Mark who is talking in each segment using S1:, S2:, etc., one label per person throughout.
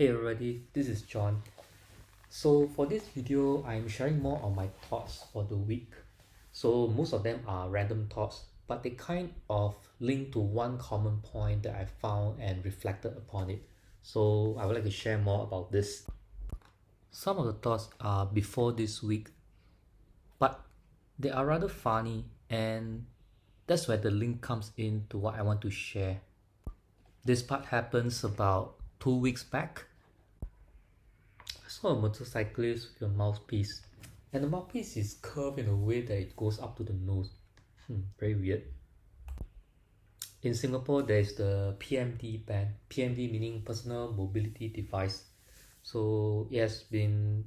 S1: Hey everybody, this is John. So for this video, I'm sharing more on my thoughts for the week. So most of them are random thoughts, but they kind of link to one common point that I found and reflected upon it. So I would like to share more about this. Some of the thoughts are before this week, but they are rather funny, and that's where the link comes in to what I want to share. This part happens about 2 weeks back. I saw a motorcyclist with a mouthpiece, and the mouthpiece is curved in a way that it goes up to the nose. Very weird. In Singapore, there is the PMD ban. PMD meaning personal mobility device. So it has been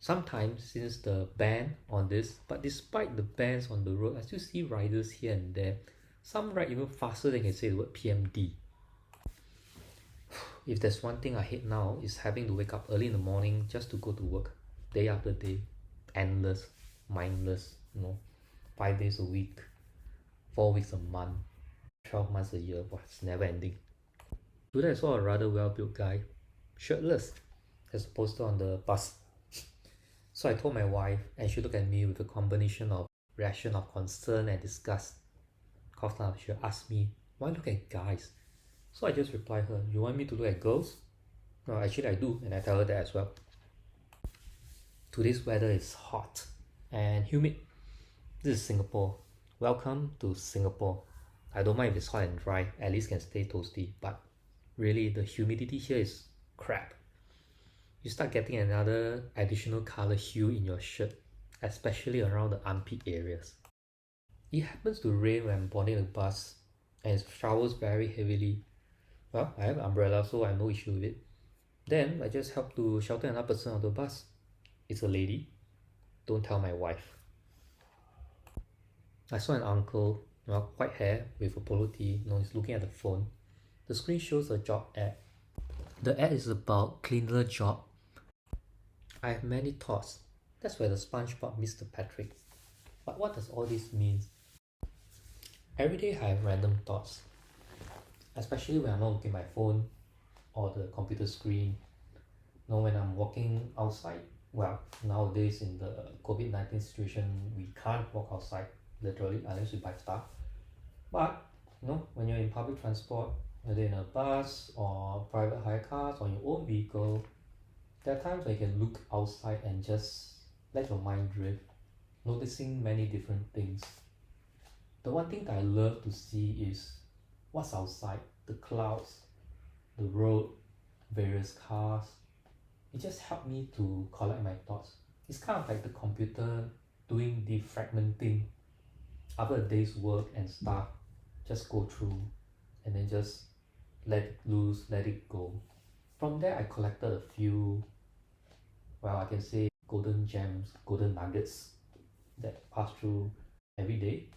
S1: some time since the ban on this, but despite the bans on the road, I still see riders here and there. Some ride even faster than can say the word PMD. If there's one thing I hate now is having to wake up early in the morning just to go to work, day after day, endless, mindless, 5 days a week, 4 weeks a month, 12 months a year. But it's never ending. Today I saw a rather well-built guy, shirtless. There's a poster on the bus. So I told my wife, and she looked at me with a combination of reaction of concern and disgust. Cause now she'll ask me, why look at guys? So I just reply her, you want me to look at girls? No, actually I do, and I tell her that as well. Today's weather is hot and humid. This is Singapore. Welcome to Singapore. I don't mind if it's hot and dry, at least can stay toasty, but really the humidity here is crap. You start getting another additional color hue in your shirt, especially around the armpit areas. It happens to rain when I'm boarding the bus, and it showers very heavily. Well, I have an umbrella, so I have no issue with it. Then I just help to shelter another person on the bus. It's a lady. Don't tell my wife. I saw an uncle, white hair with a polo tee, he's looking at the phone. The screen shows a job ad. The ad is about cleaner job. I have many thoughts. That's where the SpongeBob Mr. Patrick. But what does all this mean? Every day I have random thoughts, especially when I'm not looking at my phone or the computer screen. When I'm walking outside, well, nowadays in the COVID-19 situation, we can't walk outside, literally, unless we buy stuff. But, when you're in public transport, whether in a bus or private hire cars or your own vehicle, there are times when you can look outside and just let your mind drift, noticing many different things. The one thing that I love to see is what's outside, the clouds, the road, various cars. It just helped me to collect my thoughts. It's kind of like the computer doing defragmenting after a day's work and stuff. Just go through and then just let it loose, let it go. From there I collected a few, I can say golden gems, golden nuggets that pass through every day.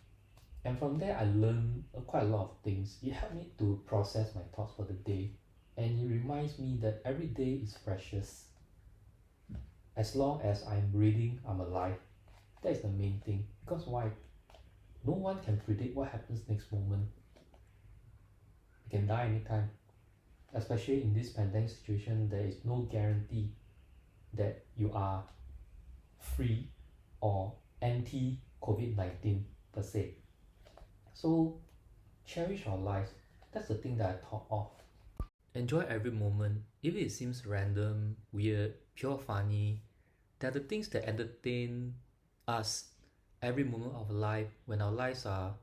S1: And from there I learned quite a lot of things. It helped me to process my thoughts for the day, and it reminds me that every day is precious. As long as I'm breathing, I'm alive. That is the main thing. Because why? No one can predict what happens next moment. You can die anytime. Especially in this pandemic situation, there is no guarantee that you are free or anti-COVID-19 per se. So cherish our lives. That's the thing that I thought of. Enjoy every moment, even if it seems random, weird, pure funny. They're the things that entertain us every moment of life when our lives are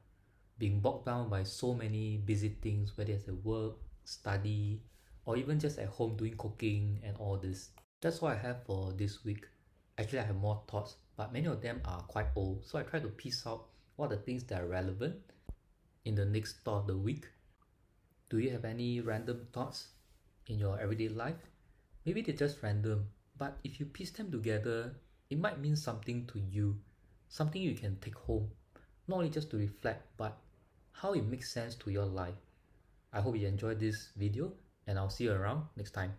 S1: being bogged down by so many busy things, whether it's at work, study, or even just at home doing cooking and all this. That's what I have for this week. Actually, I have more thoughts, but many of them are quite old, so I try to piece out what are the things that are relevant in the next thought of the week. Do you have any random thoughts in your everyday life? Maybe they're just random, but if you piece them together, it might mean something to you, something you can take home, not only just to reflect, but how it makes sense to your life. I hope you enjoyed this video, and I'll see you around next time.